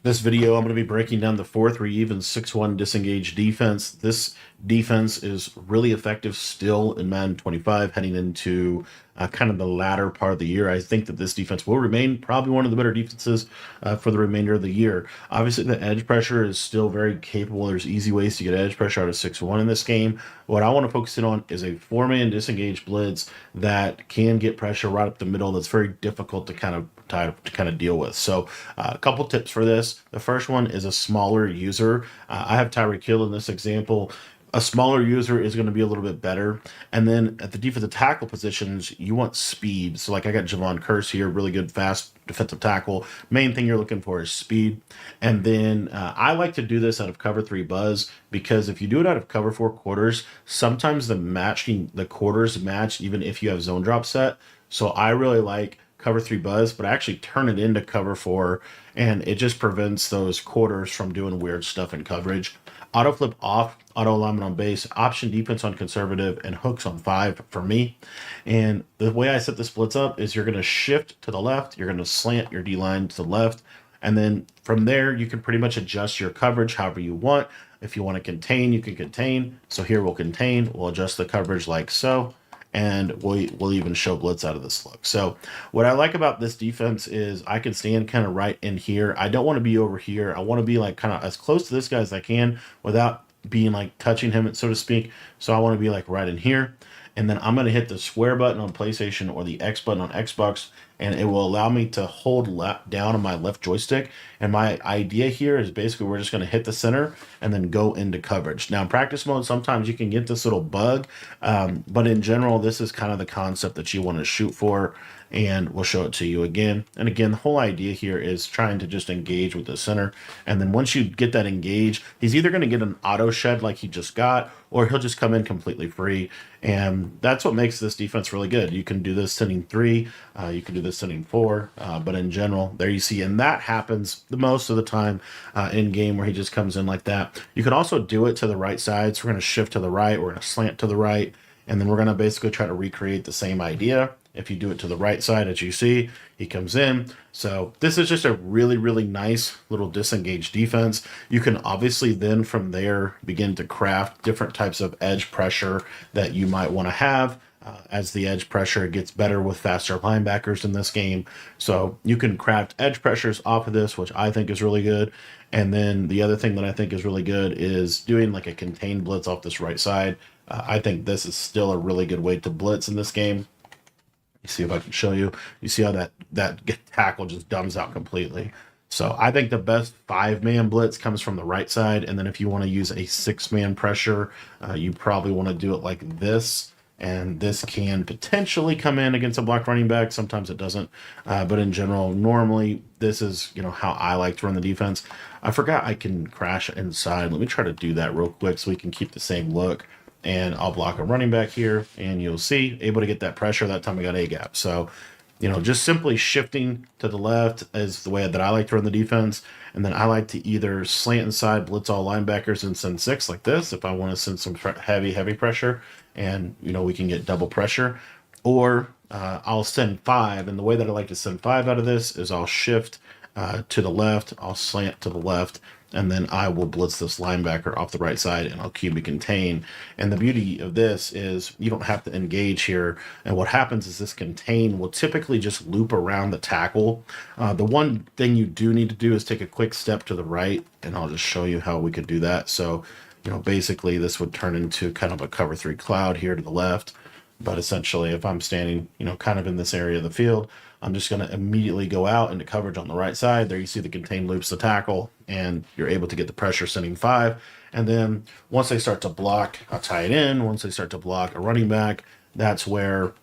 This video, I'm going to be breaking down the 4-3 even 6-1 disengage defense. This defense is really effective still in Madden 25 heading into kind of the latter part of the year. I think that this defense will remain probably one of the better defenses for the remainder of the year. Obviously, the edge pressure is still very capable. There's easy ways to get edge pressure out of 6-1 in this game. What I want to focus in on is a 4-man disengage blitz that can get pressure right up the middle. That's very difficult to kind of deal with. So a couple tips for this. The first one is a smaller user. I have Tyreek Hill in this example. A smaller user is going to be a little bit better. And then at the defensive tackle positions, you want speed. So like I got Javon Curse here, really good, fast defensive tackle. Main thing you're looking for is speed. And then I like to do this out of cover 3 buzz, because if you do it out of cover 4 quarters, sometimes the quarters match even if you have zone drop set. So I really like cover 3 buzz, but I actually turn it into cover 4, and it just prevents those quarters from doing weird stuff in coverage. Auto flip off, auto alignment on base, option defense on conservative, and hooks on 5 for me. And the way I set the splits up is you're going to shift to the left, you're going to slant your D line to the left, and then from there you can pretty much adjust your coverage however you want. If you want to contain, you can contain. So here we'll contain, we'll adjust the coverage like so, and we'll even show blitz out of this look. So what I like about this defense is I can stand kind of right in here. I don't want to be over here. I want to be like kind of as close to this guy as I can without being like touching him, so to speak. So I want to be like right in here. And then I'm going to hit the square button on PlayStation or the X button on Xbox, and it will allow me to hold down on my left joystick. And my idea here is basically we're just going to hit the center and then go into coverage. Now in practice mode, sometimes you can get this little bug, but in general, this is kind of the concept that you want to shoot for, and we'll show it to you again. And again, the whole idea here is trying to just engage with the center. And then once you get that engage, he's either going to get an auto shed like he just got, or he'll just come in completely free. And that's what makes this defense really good. You can do this sitting 3, you can do this sitting 4, but in general, there you see, and that happens the most of the time in game where he just comes in like that. You can also do it to the right side. So we're going to shift to the right, we're going to slant to the right, and then we're going to basically try to recreate the same idea. If you do it to the right side, as you see, he comes in. So this is just a really, really nice little disengage defense. You can obviously then from there begin to craft different types of edge pressure that you might want to have as the edge pressure gets better with faster linebackers in this game. So you can craft edge pressures off of this, which I think is really good. And then the other thing that I think is really good is doing like a contained blitz off this right side. I think this is still a really good way to blitz in this game. You see if I can show you. You see how that tackle just dumbs out completely. So I think the best 5-man blitz comes from the right side. And then if you want to use a 6-man pressure, you probably want to do it like this. And this can potentially come in against a block running back. Sometimes it doesn't. But in general, normally this is how I like to run the defense. I forgot I can crash inside. Let me try to do that real quick so we can keep the same look. And I'll block a running back here, and you'll see, able to get that pressure. That time I got A-gap. So, just simply shifting to the left is the way that I like to run the defense. And then I like to either slant inside, blitz all linebackers, and send 6 like this if I want to send some heavy pressure, and, we can get double pressure. Or I'll send 5, and the way that I like to send 5 out of this is I'll shift to the left, I'll slant to the left, and then I will blitz this linebacker off the right side, and I'll QB contain. And the beauty of this is you don't have to engage here. And what happens is this contain will typically just loop around the tackle. The one thing you do need to do is take a quick step to the right, and I'll just show you how we could do that. So, basically this would turn into kind of a cover 3 cloud here to the left. But essentially, if I'm standing, kind of in this area of the field, I'm just going to immediately go out into coverage on the right side. There you see the contain loops the tackle, and you're able to get the pressure sending 5. And then once they start to block, I'll tie it in. Once they start to block a running back, that's where,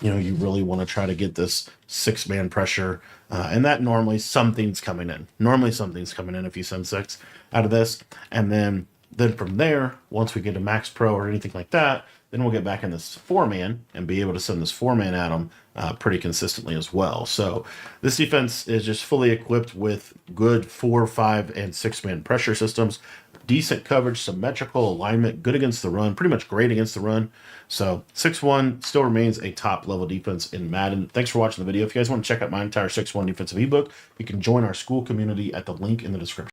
you really want to try to get this 6-man pressure. And that normally something's coming in. Normally something's coming in if you send 6 out of this. And then from there, once we get a max pro or anything like that, then we'll get back in this 4-man and be able to send this 4-man at them pretty consistently as well. So this defense is just fully equipped with good 4, 5, and 6-man pressure systems. decent coverage, symmetrical alignment, good against the run, pretty much great against the run. So 6-1 still remains a top level defense in Madden. Thanks for watching the video. If you guys want to check out my entire 6-1 defensive ebook, you can join our school community at the link in the description.